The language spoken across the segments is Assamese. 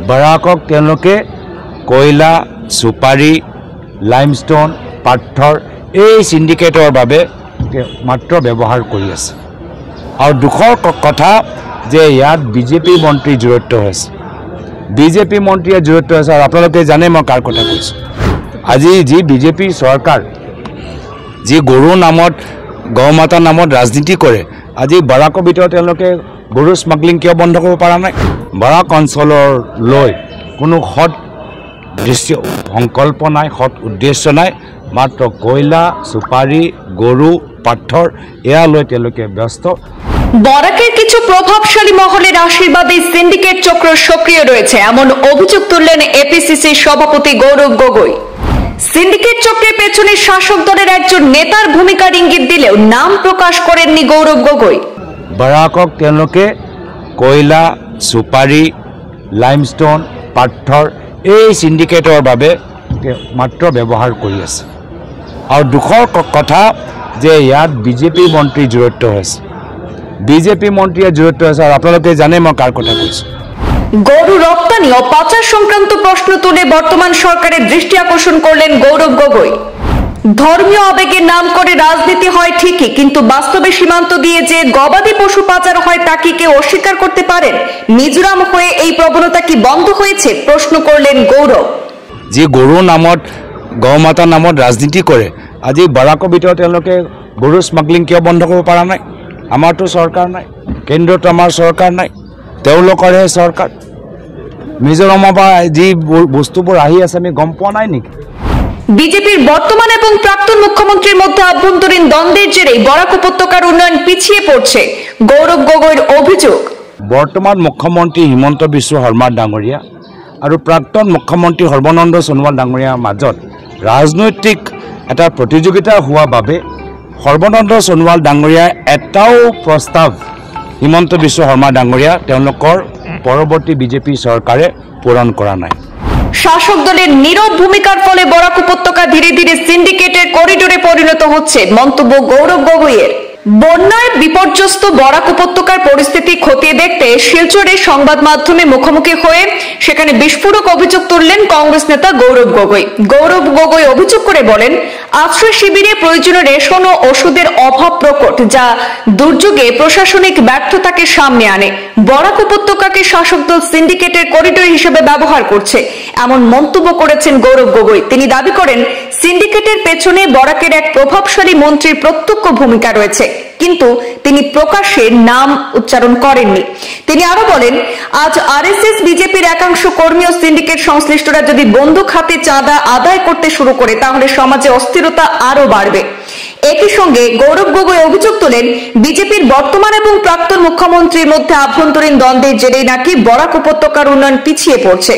বৰাকক তেওঁলোকে কয়লা সুপাৰী লাইমস্টোন পাথৰ এই সিন্ডিকেটৰ বাবে মাত্ৰ ব্যৱহাৰ কৰি আছে আৰু দুখৰ কথা যে ইয়াত বিজেপি মন্ত্ৰী জড়িত হৈছে বিজেপি মন্ত্ৰীয়ে জড়িত হৈছে আৰু আপোনালোকে জানে মই কাৰ কথা কৈছোঁ আজি যি বিজেপি চৰকাৰ যি গৰু নামত গৌমাতা নামত ৰাজনীতি কৰে আজি বৰাকৰ ভিতৰত তেওঁলোকে গৰু স্মাগলিং কিয় বন্ধ কৰিব পৰা নাই বৰাক অঞ্চলৰ লৈ কোনো সৎ দৃশ্য সংকল্প নাই সৎ উদ্দেশ্য নাই মাত্ৰ কয়লা সুপাৰী গৰু পাথৰ এয়া লৈ তেওঁলোকে ব্যস্ত বরাকের কিছু প্রভাবশালী মহলের আশীর্বাদে সিন্ডিকেট চক্র সক্রিয় রয়েছে এমন অভিযোগ তুললেন এপিসিসি সভাপতি গৌরব গগৈ সিন্ডিকেট চক্রের পেছনে শাসক দলের একজন নেতার ভূমিকার ইঙ্গিত দিলেও নাম প্রকাশ করেননি গৌরব গগৈ বৰাকক তেওঁলোকে কয়লা সুপাৰী লাইমস্টোন পাথৰ এই সিন্ডিকেটৰ বাবে মাত্ৰ ব্যৱহাৰ কৰি আছে আৰু দুখৰ কথা যে ইয়াত বিজেপি মন্ত্ৰী জড়িত হৈছে বিজেপি মন্ত্ৰীয়ে জড়িত হৈছে আৰু আপোনালোকে জানে মই কাৰ কথা কৈছোঁ গরু রপ্তানি ও পাচার সংক্রান্ত প্রশ্ন তুলে বর্তমান সরকারের দৃষ্টি আকর্ষণ করলেন গৌরব গগৈ ধর্মীয় আবেগের নাম করে রাজনীতি হয় ঠিকই কিন্তু বাস্তবে সীমান্ত দিয়ে যে গবাদি পশু পাচার হয় তা কি কেউ অস্বীকার করতে পারেন মিজোরাম হয়ে এই প্রবণতা কি বন্ধ হয়েছে প্রশ্ন করলেন গৌরব যি গৰু নামত গৌমাতা নামত ৰাজনীতি কৰে আজি বৰাকৰ ভিতৰত তেওঁলোকে গৰু স্মাগলিং কিয় বন্ধ কৰিব পৰা নাই আমাৰতো চৰকাৰ নাই কেন্দ্ৰত আমাৰ চৰকাৰ নাই তেওঁলোকৰহে চৰকাৰ মিজোৰামৰ পৰা যি বস্তুবোৰ আহি আছে আমি গম পোৱা নাই নেকি বিজেপির বর্তমান এবং প্রাক্তন মুখ্যমন্ত্রীর মধ্যে আভ্যন্তরীণ দ্বন্দ্বের জেরে বরাক উপত্যকার উন্নয়ন পিছিয়ে পড়ছে গৌরব গগৈর অভিযোগ বর্তমান মুখ্যমন্ত্রী হিমন্ত বিশ্ব শর্মা ডাঙৰীয়া আৰু প্ৰাক্তন মুখ্যমন্ত্ৰী সৰ্বানন্দ সোণোৱাল ডাঙৰীয়াৰ মাজত ৰাজনৈতিক এটা প্ৰতিযোগিতা হোৱা বাবে সৰ্বানন্দ সোণোৱাল ডাঙৰীয়াৰ এটাও প্ৰস্তাৱ হিমন্ত বিশ্ব শৰ্মা ডাঙৰীয়া তেওঁলোকৰ পৰৱৰ্তী বিজেপি চৰকাৰে পূৰণ কৰা নাই শাসক দলের নীরব ভূমিকার ফলে বরাক উপত্যকা ধীরে ধীরে সিন্ডিকেটের করিডোরে পরিণত হচ্ছে মন্তব্য গৌরব গগৈয়ের বন্যায় বিপর্যস্ত বরাক উপত্যকার পরিস্থিতি খতিয়ে দেখতে শিলচরে সংবাদ মাধ্যমে মুখোমুখি হয়ে সেখানে বিস্ফোরক অভিযোগ তুললেন কংগ্রেস নেতা গৌরব গগৈ অভিযোগ করে বলেন আশ্রয় শিবিরে প্রয়োজনীয় রেশন ও ওষুধের অভাব প্রকট যা দুর্যোগে প্রশাসনিক ব্যর্থতাকে সামনে আনে বরাক উপত্যকাকে শাসক দল সিন্ডিকেটের করিডোর হিসেবে ব্যবহার করছে এমন মন্তব্য করেছেন গৌরব গগৈ তিনি দাবি করেন সিন্ডিকেটের পেছনে বরাকের এক প্রভাবশালী মন্ত্রীর প্রত্যক্ষ ভূমিকা রয়েছে কিন্তু তিনি প্রকাশ্যে নাম উচ্চারণ করেননি তিনি আরো বলেন আজ আরএসএস বিজেপির একাংশ কর্মী ও সিন্ডিকেট সংশ্লিষ্টরা যদি বন্দুক হাতে চাঁদা আদায় করতে শুরু করে তাহলে সমাজে অস্থিরতা আরো বাড়বে একই সঙ্গে গৌরব গগৈ অভিযোগ তোলেন বিজেপির বর্তমান এবং প্রাক্তন মুখ্যমন্ত্রীর মধ্যে আভ্যন্তরীণ দ্বন্দ্বের জেরেই নাকি বরাক উপত্যকার উন্নয়ন পিছিয়ে পড়ছে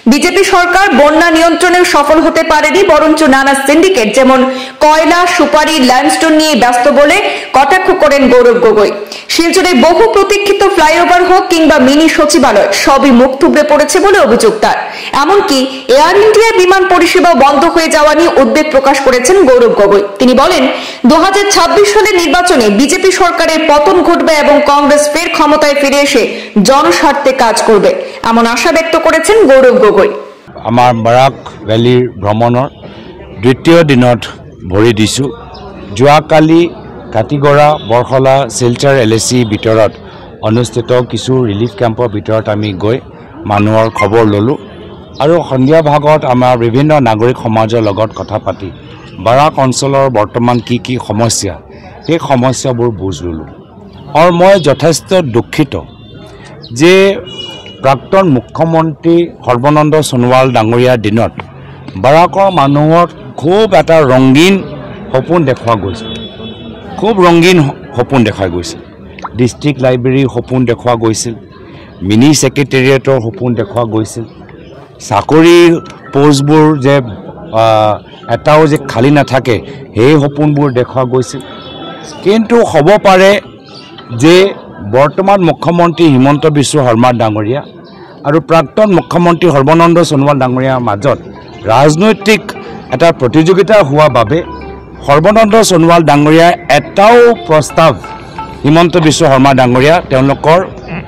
বিজেপি সরকার বন্যা নিয়ন্ত্রণে সফল হতে পারেনি বরঞ্চ নানা সিন্ডিকেট যেমন কয়লা সুপারি লাইমস্টোন নিয়ে ব্যস্ত বলে কটাক্ষ করেন গৌরব গগৈ শিলচরে বহু প্রতীক্ষিত ফ্লাইওভার হোক কিংবা মিনি সচিবালয় সবই মুখ থুবড়ে পড়েছে বলে অভিযোগ তার এমনকি এয়ার ইন্ডিয়ার বিমান পরিষেবা বন্ধ হয়ে যাওয়া নিয়ে উদ্বেগ প্রকাশ করেছেন গৌরব গগৈ তিনি বলেন 2026 সালের নির্বাচনে বিজেপি সরকারের পতন ঘটবে এবং কংগ্রেস ফের ক্ষমতায় ফিরে এসে জনস্বার্থে কাজ করবে এমন আশা ব্যক্ত করেছেন গৌরব গগৈ আমাৰ বৰাক ভেলীৰ ভ্ৰমণৰ দ্বিতীয় দিনত ভৰি দিছোঁ যোৱাকালি কাটিগড়া বৰখলা শিলচৰ এলএচি ভিতৰত অনুষ্ঠিত কিছু ৰিলিফ কেম্পৰ ভিতৰত আমি গৈ মানুহৰ খবৰ ল'লোঁ আৰু সন্ধিয়া ভাগত আমাৰ বিভিন্ন নাগৰিক সমাজৰ লগত কথা পাতি বৰাক অঞ্চলৰ বৰ্তমান কি সমস্যা সেই সমস্যাবোৰ বুজ ল'লোঁ আৰু মই যথেষ্ট দুখিত যে প্ৰাক্তন মুখ্যমন্ত্ৰী সৰ্বানন্দ সোণোৱাল ডাঙৰীয়াৰ দিনত বৰাকৰ মানুহৰ খুব এটা ৰঙীন সপোন দেখুওৱা গৈছিল খুব ৰঙীন সপোন দেখা গৈছিল ডিষ্ট্ৰিক্ট লাইব্ৰেৰীৰ সপোন দেখুওৱা গৈছিল মিনি ছেক্ৰেটেৰিয়েটৰ সপোন দেখুওৱা গৈছিল চাকৰিৰ পোষ্টবোৰ যে এটাও যে খালী নাথাকে সেই সপোনবোৰ দেখুওৱা গৈছিল কিন্তু হ'ব পাৰে যে বৰ্তমান মুখ্যমন্ত্ৰী হিমন্ত বিশ্ব শৰ্মা ডাঙৰীয়া আৰু প্ৰাক্তন মুখ্যমন্ত্ৰী সৰ্বানন্দ সোণোৱাল ডাঙৰীয়াৰ মাজত ৰাজনৈতিক এটা প্ৰতিযোগিতা হোৱা বাবে সৰ্বানন্দ সোণোৱাল ডাঙৰীয়াৰ এটাও প্ৰস্তাৱ হিমন্ত বিশ্ব শৰ্মা ডাঙৰীয়া তেওঁলোকৰ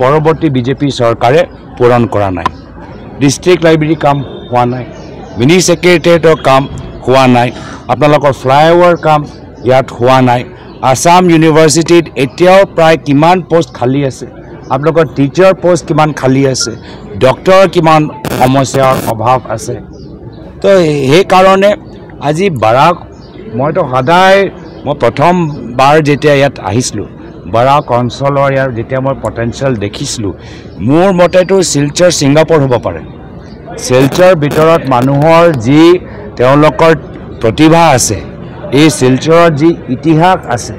পৰৱৰ্তী বিজেপি চৰকাৰে পূৰণ কৰা নাই ডিষ্ট্ৰিক্ট লাইব্ৰেৰী কাম হোৱা নাই, মিনি ছেক্ৰেটেৰিয়েটৰ কাম হোৱা নাই, আপোনালোকৰ ফ্লাইঅভাৰ কাম ইয়াত হোৱা নাই। আসাম ইউনিভাৰ্চিটিত এতিয়াও প্ৰায় কিমান পোষ্ট খালী আছে, আপোনালোকৰ টিচাৰ পোষ্ট কিমান খালী আছে, ডক্টৰ কিমান সমস্যাৰ অভাৱ আছে। তো সেইকাৰণে আজি বাৰাক মইতো সদায় মই প্ৰথমবাৰ যেতিয়া ইয়াত আহিছিলোঁ বাৰাক অঞ্চলৰ ইয়াৰ যেতিয়া মই পটেঞ্চিয়েল দেখিছিলোঁ, মোৰ মতেতো শিলচৰ ছিংগাপুৰ হ'ব পাৰে। শিলচৰ ভিতৰত মানুহৰ যি তেওঁলোকৰ প্ৰতিভা আছে, এই শিলচৰৰ যি ইতিহাস আছে,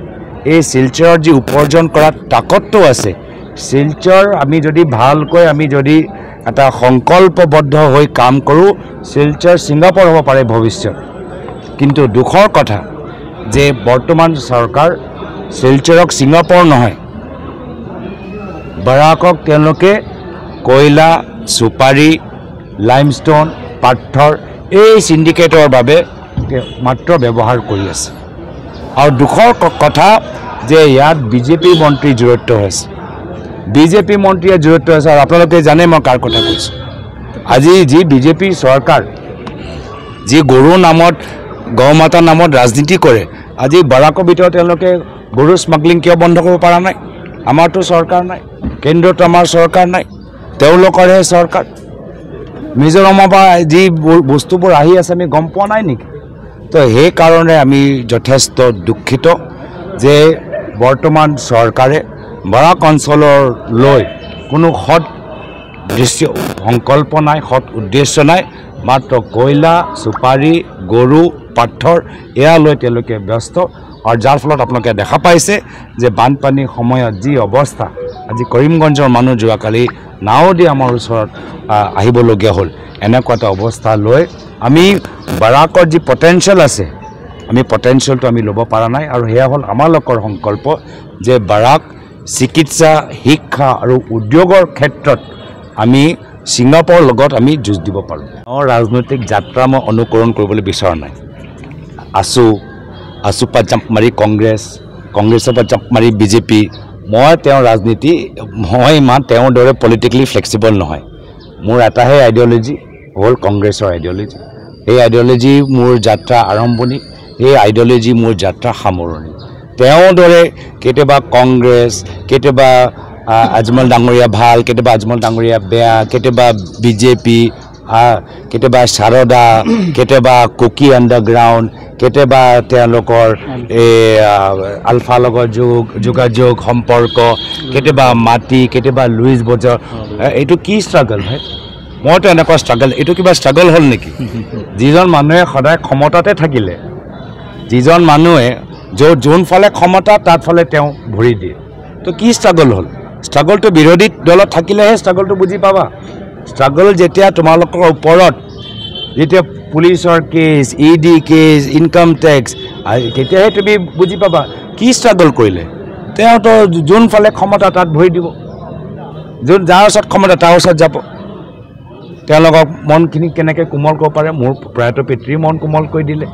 এই শিলচৰৰ যি উপাৰ্জন কৰাৰ তাকতটো আছে, শিলচৰ আমি যদি ভালকৈ আমি যদি এটা সংকল্পবদ্ধ হৈ কাম কৰোঁ, শিলচৰ ছিংগাপুৰ হ'ব পাৰে ভৱিষ্যত। কিন্তু দুখৰ কথা যে বৰ্তমান চৰকাৰ শিলচৰক ছিংগাপুৰ নহয়, বাৰাকক তেওঁলোকে কয়লা, চুপাৰী, লাইমষ্টোন, পাথৰ এই চিণ্ডিকেটৰ বাবে মাত্ৰ ব্যৱহাৰ কৰি আছে। আৰু দুখৰ কথা যে ইয়াত বিজেপি মন্ত্ৰী জড়িত হৈছে, বিজেপি মন্ত্ৰীয়ে জড়িত হৈছে। আৰু আপোনালোকে জানে মই কাৰ কথা কৈছোঁ। আজি যি বিজেপি চৰকাৰ যি গৰু নামত গৌ মাতা নামত ৰাজনীতি কৰে, আজি বাৰাকৰ ভিতৰত তেওঁলোকে গৰু স্মাগলিং কিয় বন্ধ কৰিব পৰা নাই? আমাৰতো চৰকাৰ নাই, কেন্দ্ৰত আমাৰ চৰকাৰ নাই, তেওঁলোকৰহে চৰকাৰ। মিজোৰামৰ পৰা যি বস্তুবোৰ আহি আছে আমি গম পোৱা নাই নেকি? তো সেইকাৰণে আমি যথেষ্ট দুখিত যে বৰ্তমান চৰকাৰে বাৰাক অঞ্চললৈ কোনো সৎ দৃশ্য সংকল্প নাই, সৎ উদ্দেশ্য নাই, মাত্ৰ কয়লা, চুপাৰী, গৰু, পাথৰ এয়া লৈ তেওঁলোকে ব্যস্ত। আৰু যাৰ ফলত আপোনালোকে দেখা পাইছে যে বানপানীৰ সময়ত যি অৱস্থা, আজি কৰিমগঞ্জৰ মানুহ যোৱাকালি নাও দি আমাৰ ওচৰত আহিবলগীয়া হ'ল। এনেকুৱা এটা অৱস্থা লৈ আমি বাৰাকৰ যি পটেঞ্চিয়েল আছে, আমি পটেঞ্চিয়েলটো আমি ল'ব পৰা নাই। আৰু সেয়া হ'ল আমালোকৰ সংকল্প যে বাৰাক চিকিৎসা, শিক্ষা আৰু উদ্যোগৰ ক্ষেত্ৰত আমি ছিংগাপুৰৰ লগত আমি যুঁজ দিব পাৰোঁ। ৰাজনৈতিক যাত্ৰা মই অনুকৰণ কৰিবলৈ বিচৰা নাই। আছুৰ পৰা জাম্প মাৰি কংগ্ৰেছ, কংগ্ৰেছৰ পৰা জাম্প মাৰি বিজেপি। মই তেওঁৰ ৰাজনীতি, মই ইমান তেওঁৰ দৰে পলিটিকেলি ফ্লেক্সিবল নহয়। মোৰ এটাহে আইডিঅ'লজি হ'ল কংগ্ৰেছৰ আইডিঅ'লজি। সেই আইডিঅ'লজি মোৰ যাত্ৰা আৰম্ভণি, সেই আইডিঅ'লজি মোৰ যাত্ৰা সামৰণি। তেওঁৰ দৰে কেতিয়াবা কংগ্ৰেছ, কেতিয়াবা আজমল ডাঙৰীয়া ভাল, কেতিয়াবা আজমল ডাঙৰীয়া বেয়া, কেতিয়াবা বিজেপি, কেতিয়াবা সাৰদা, কেতিয়াবা কুকি আণ্ডাৰগ্ৰাউণ্ড, কেতিয়াবা তেওঁলোকৰ এই আলফাৰ লগত যোগাযোগ সম্পৰ্ক, কেতিয়াবা মাটি, কেতিয়াবা লুইচ বজাৰ। এইটো কি ষ্ট্ৰাগল ভাই? মইতো এনেকুৱা ষ্ট্ৰাগল, এইটো কিবা ষ্ট্ৰাগল হ'ল নেকি? যিজন মানুহে সদায় ক্ষমতাতে থাকিলে, যিজন মানুহে যোনফালে ক্ষমতা তাত ফালে তেওঁ ভৰি দিয়ে, তো কি ষ্ট্ৰাগল হ'ল? ষ্ট্ৰাগলটো বিৰোধী দলত থাকিলেহে ষ্ট্ৰাগলটো বুজি পাবা। ষ্ট্ৰাগল যেতিয়া তোমালোকৰ ওপৰত যেতিয়া পুলিচৰ case, ED case, income tax, তেতিয়াহে তুমি বুজি পাবা কি ষ্ট্ৰাগল কৰিলে। তেওঁতো যোনফালে ক্ষমতা তাত ভৰি দিব, যাৰ ওচৰত ক্ষমতা তাৰ ওচৰত যাব। তেওঁলোকক মনখিনি কেনেকৈ কোমল কৰিব পাৰে, মোৰ প্ৰয়াত পিতৃৰ মন কোমল কৰি দিলে।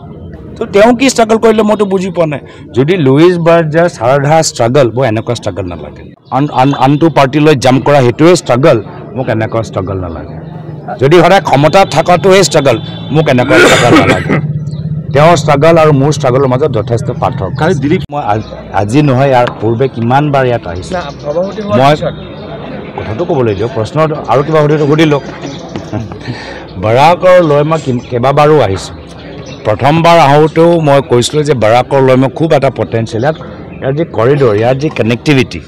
তো তেওঁ কি ষ্ট্ৰাগল কৰিলে মইতো বুজি পোৱা নাই। যদি লুইচ বাৰ্জাৰ সাৰধা ষ্ট্ৰাগল, মোৰ এনেকুৱা ষ্ট্ৰাগল নালাগে। আনটো পাৰ্টিলৈ জাম্প কৰা সেইটোৱে ষ্ট্ৰাগল, মোক এনেকুৱা ষ্ট্ৰাগল নালাগে। যদি সদায় ক্ষমতাত থকাটোৱে ষ্ট্ৰাগল, মোক এনেকুৱা ষ্ট্ৰাগল নালাগে। তেওঁৰ ষ্ট্ৰাগল আৰু মোৰ ষ্ট্ৰাগলৰ মাজত যথেষ্ট পাৰ্থক্য। মই আজি নহয়, ইয়াৰ পূৰ্বে কিমানবাৰ ইয়াত আহিছোঁ। মই কথাটো ক'বলৈ দিয়ক, প্ৰশ্ন আৰু কিবা সুধি লওক। বাৰাকৰ লৈ মই কেইবাবাৰো আহিছোঁ। প্ৰথমবাৰ আহোঁতেও মই কৈছিলোঁ যে বাৰাকৰ লৈ মই খুব এটা পটেঞ্চিয়েল, ইয়াৰ যি কৰিডৰ, ইয়াৰ যি কানেক্টিভিটি,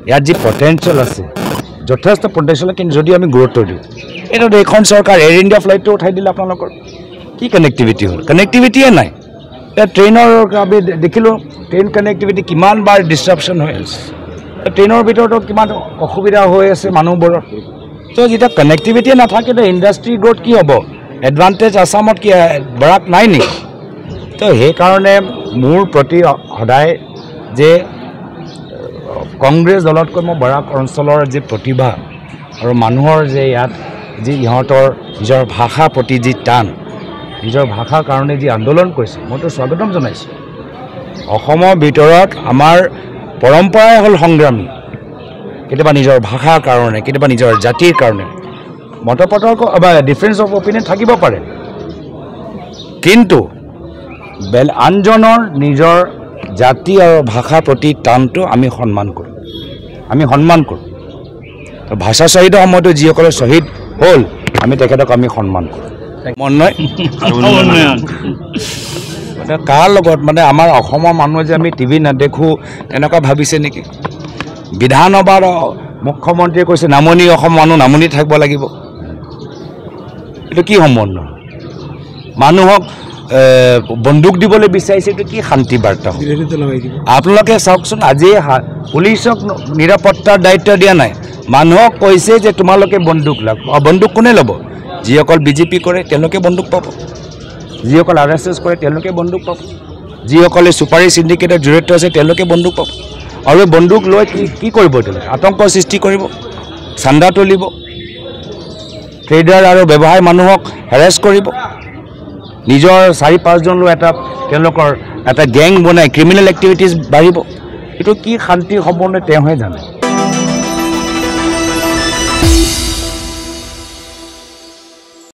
ইয়াত যি পটেঞ্চিয়েল আছে, যথেষ্ট পটেঞ্চিয়েল। কিন্তু যদি আমি গুৰুত্ব দিওঁ, এইটো এইখন চৰকাৰ এয়াৰ ইণ্ডিয়া ফ্লাইটটো উঠাই দিলে আপোনালোকৰ কি কানেক্টিভিটি হ'ল? কানেক্টিভিটিয়ে নাই। এতিয়া ট্ৰেইনৰ আমি দেখিলোঁ, ট্ৰেইন কানেক্টিভিটি কিমানবাৰ ডিষ্ট্ৰাপশ্যন হৈ আছে। ট্ৰেইনৰ ভিতৰতো কিমান অসুবিধা হৈ আছে মানুহবোৰৰ। তো যেতিয়া কানেক্টিভিটিয়ে নাথাকে, ইণ্ডাষ্ট্ৰী গ্ৰ'থ কি হ'ব? এডভান্টেজ আছামত কি বাৰাক নাই নেকি? তো সেইকাৰণে মোৰ প্ৰতি সদায় যে কংগ্ৰেছ দলতকৈ মই বাৰাক অঞ্চলৰ যি প্ৰতিভা আৰু মানুহৰ যে ইয়াত যি ইহঁতৰ নিজৰ ভাষাৰ প্ৰতি যি টান, নিজৰ ভাষাৰ কাৰণে যি আন্দোলন কৰিছে, মইতো স্বাগতম জনাইছোঁ। অসমৰ ভিতৰত আমাৰ পৰম্পৰাই হ'ল সংগ্ৰামী, কেতিয়াবা নিজৰ ভাষাৰ কাৰণে, কেতিয়াবা নিজৰ জাতিৰ কাৰণে। মতপাতৰ্ক বা ডিফাৰেঞ্চ অফ অপিনিয়ন থাকিব পাৰে, কিন্তু আনজনৰ নিজৰ জাতি আৰু ভাষাৰ প্ৰতি টানটো আমি সন্মান কৰোঁ। ভাষা শ্বহীদৰ সময়তো যিসকলে শ্বহীদ হ'ল আমি তেখেতক আমি সন্মান কৰোঁ। কাৰ লগত মানে আমাৰ অসমৰ মানুহে যে আমি টিভি নেদেখোঁ তেনেকুৱা ভাবিছে নেকি? বিধানসভাৰ মুখ্যমন্ত্ৰীয়ে কৈছে নামনি অসম মানুহ নামনি থাকিব লাগিব, এইটো কি সম্বন্ধ? মানুহক বন্দুক দিবলৈ বিচাৰিছে, এইটো কি শান্তি বাৰ্তা? আপোনালোকে চাওকচোন, আজি পুলিচক নিৰাপত্তাৰ দায়িত্ব দিয়া নাই, মানুহক কৈছে যে তোমালোকে বন্দুক লওক। বন্দুক কোনে ল'ব? যিসকল বিজেপি কৰে তেওঁলোকে বন্দুক পাব, যিসকল RSS কৰে তেওঁলোকে বন্দুক পাব, যিসকলে চুপাৰী চিণ্ডিকেটৰ জড়িত আছে তেওঁলোকে বন্দুক পাব। আৰু বন্দুক লৈ কি কৰিব? তেওঁলোকে আতংক সৃষ্টি কৰিব, চান্দা তুলিব, ট্ৰেডাৰ আৰু ব্যৱসায়ী মানুহক হেৰেছ কৰিব, নিজৰ 4-5জন লৈ তেওঁলোকৰ এটা গেং বনাই ক্ৰিমিনেল এক্টিভিটিজ বাঢ়িব। এইটো কি শান্তি সম্বন্ধে তেওঁহে জানে।